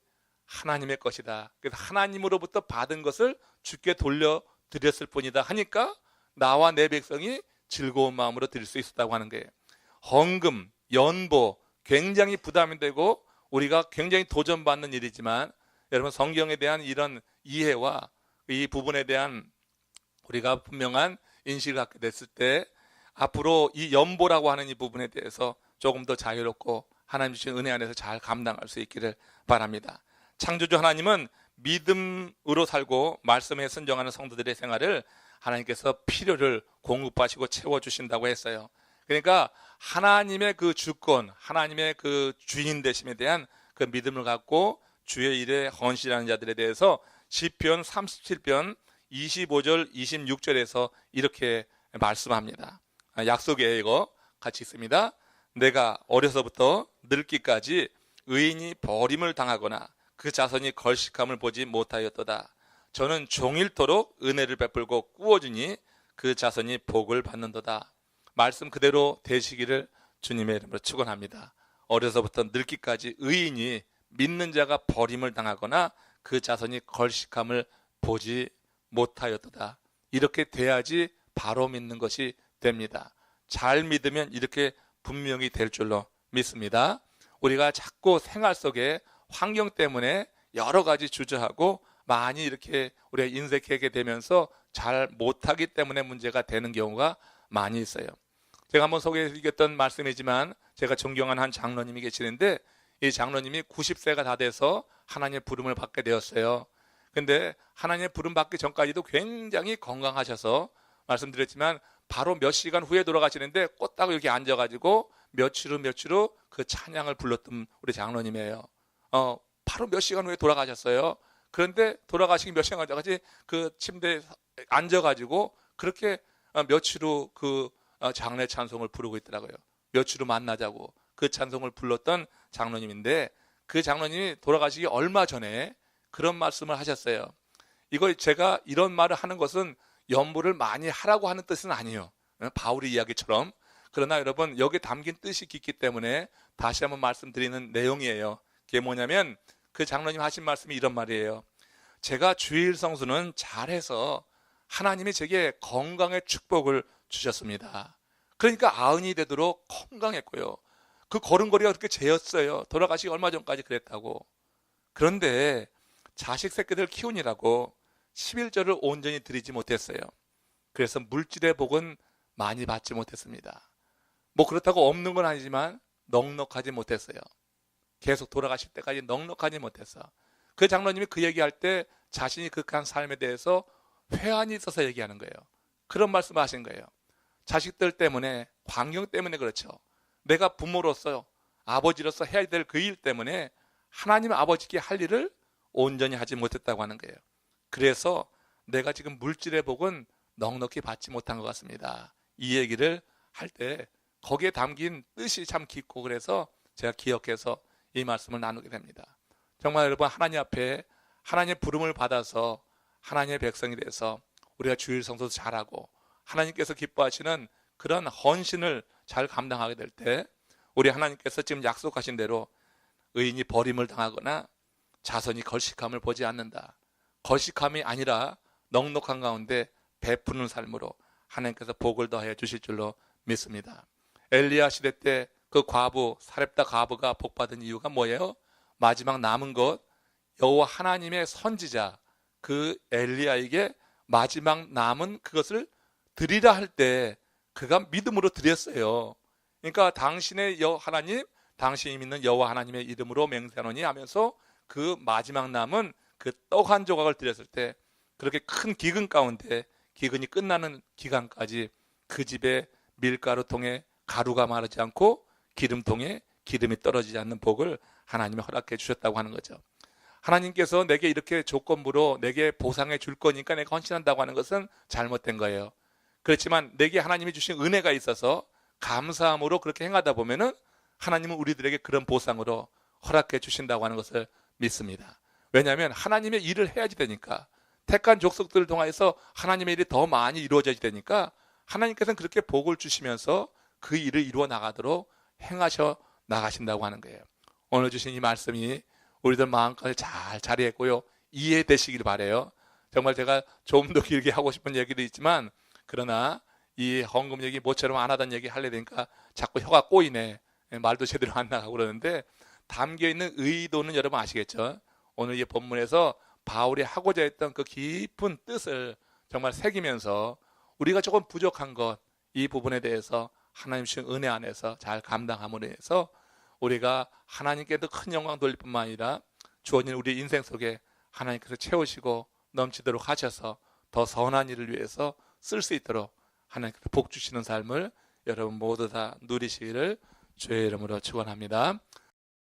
하나님의 것이다. 그래서 하나님으로부터 받은 것을 주께 돌려드렸을 뿐이다 하니까 나와 내 백성이 즐거운 마음으로 드릴 수 있었다고 하는 거예요. 헌금, 연보 굉장히 부담이 되고 우리가 굉장히 도전받는 일이지만 여러분 성경에 대한 이런 이해와 이 부분에 대한 우리가 분명한 인식을 갖게 됐을 때 앞으로 이 연보라고 하는 이 부분에 대해서 조금 더 자유롭고 하나님 주신 은혜 안에서 잘 감당할 수 있기를 바랍니다. 창조주 하나님은 믿음으로 살고 말씀에 순종하는 성도들의 생활을 하나님께서 필요를 공급하시고 채워주신다고 했어요. 그러니까 하나님의 그 주권, 하나님의 그 주인 되심에 대한 그 믿음을 갖고 주의 일에 헌신하는 자들에 대해서 시편 37편 25절 26절에서 이렇게 말씀합니다. 약속이에요. 이거 같이 있습니다. 내가 어려서부터 늙기까지 의인이 버림을 당하거나 그 자손이 걸식함을 보지 못하였도다. 저는 종일토록 은혜를 베풀고 꾸어주니 그 자손이 복을 받는도다. 말씀 그대로 되시기를 주님의 이름으로 축원합니다. 어려서부터 늙기까지 의인이 믿는 자가 버림을 당하거나 그 자손이 걸식함을 보지 못하였도다. 이렇게 돼야지 바로 믿는 것이 됩니다. 잘 믿으면 이렇게 분명히 될 줄로 믿습니다. 우리가 자꾸 생활 속에 환경 때문에 여러 가지 주저하고 많이 이렇게 우리가 인색하게 되면서 잘 못하기 때문에 문제가 되는 경우가 많이 있어요. 제가 한번 소개해드렸던 말씀이지만 제가 존경하는 한 장로님이 계시는데 이 장로님이 90세가 다 돼서 하나님의 부름을 받게 되었어요. 근데 하나님의 부름 받기 전까지도 굉장히 건강하셔서 말씀드렸지만 바로 몇 시간 후에 돌아가시는데 꽃다고 여기 앉아가지고 며칠 후 그 찬양을 불렀던 우리 장로님이에요. 바로 몇 시간 후에 돌아가셨어요. 그런데 돌아가시기 몇 시간 전까지 그 침대에 앉아가지고 그렇게 며칠 후 그 장례 찬송을 부르고 있더라고요. 며칠 후 만나자고 그 찬송을 불렀던 장로님인데 그 장로님이 돌아가시기 얼마 전에 그런 말씀을 하셨어요. 이거 제가 이런 말을 하는 것은 연부를 많이 하라고 하는 뜻은 아니에요. 바울의 이야기처럼. 그러나 여러분 여기 담긴 뜻이 깊기 때문에 다시 한번 말씀드리는 내용이에요. 그게 뭐냐면 그 장로님 하신 말씀이 이런 말이에요. 제가 주일 성수는 잘해서 하나님이 제게 건강의 축복을 주셨습니다. 그러니까 90이 되도록 건강했고요. 그 걸음걸이가 그렇게 재였어요. 돌아가시기 얼마 전까지 그랬다고. 그런데 자식 새끼들 키우느라고 11절을 온전히 드리지 못했어요. 그래서 물질의 복은 많이 받지 못했습니다. 뭐 그렇다고 없는 건 아니지만 넉넉하지 못했어요. 계속 돌아가실 때까지 넉넉하지 못했어. 그 장로님이 그 얘기할 때 자신이 극한 삶에 대해서 회한이 있어서 얘기하는 거예요. 그런 말씀을 하신 거예요. 자식들 때문에, 환경 때문에 그렇죠. 내가 부모로서, 아버지로서 해야 될 그 일 때문에 하나님 아버지께 할 일을 온전히 하지 못했다고 하는 거예요. 그래서 내가 지금 물질의 복은 넉넉히 받지 못한 것 같습니다. 이 얘기를 할 때 거기에 담긴 뜻이 참 깊고 그래서 제가 기억해서 이 말씀을 나누게 됩니다. 정말 여러분 하나님 앞에 하나님의 부름을 받아서 하나님의 백성이 돼서 우리가 주일 성수도 잘하고 하나님께서 기뻐하시는 그런 헌신을 잘 감당하게 될 때 우리 하나님께서 지금 약속하신 대로 의인이 버림을 당하거나 자손이 걸식함을 보지 않는다. 걸식함이 아니라 넉넉한 가운데 베푸는 삶으로 하나님께서 복을 더해 주실 줄로 믿습니다. 엘리야 시대 때 그 과부 사렙다 과부가 복받은 이유가 뭐예요? 마지막 남은 것 여호와 하나님의 선지자 그 엘리야에게 마지막 남은 그것을 드리라 할 때 그가 믿음으로 드렸어요. 그러니까 당신의 하나님, 당신이 믿는 여호와 하나님의 이름으로 맹세하노니 하면서 그 마지막 남은 그 떡 한 조각을 드렸을 때 그렇게 큰 기근 가운데 기근이 끝나는 기간까지 그 집에 밀가루통에 가루가 마르지 않고 기름통에 기름이 떨어지지 않는 복을 하나님이 허락해 주셨다고 하는 거죠. 하나님께서 내게 이렇게 조건부로 내게 보상해 줄 거니까 내가 헌신한다고 하는 것은 잘못된 거예요. 그렇지만 내게 하나님이 주신 은혜가 있어서 감사함으로 그렇게 행하다 보면은 하나님은 우리들에게 그런 보상으로 허락해 주신다고 하는 것을 믿습니다. 왜냐하면 하나님의 일을 해야지 되니까 택한 족속들을 통해서 하나님의 일이 더 많이 이루어져야 되니까 하나님께서는 그렇게 복을 주시면서 그 일을 이루어 나가도록 행하셔 나가신다고 하는 거예요. 오늘 주신 이 말씀이 우리들 마음까지 잘 자리했고요. 이해되시길 바라요. 정말 제가 좀 더 길게 하고 싶은 얘기도 있지만 그러나 이 헌금 얘기 모처럼 안 하던 얘기 하려 되니까 자꾸 혀가 꼬이네. 말도 제대로 안 나가고 그러는데 담겨있는 의도는 여러분 아시겠죠? 오늘 이 본문에서 바울이 하고자 했던 그 깊은 뜻을 정말 새기면서 우리가 조금 부족한 것 이 부분에 대해서 하나님 주신 은혜 안에서 잘 감당함으로 해서 우리가 하나님께도 큰 영광 돌릴 뿐만 아니라 주어진 우리 인생 속에 하나님께서 채우시고 넘치도록 하셔서 더 선한 일을 위해서 쓸 수 있도록 하나님께서 복 주시는 삶을 여러분 모두 다 누리시기를 주의 이름으로 축원합니다.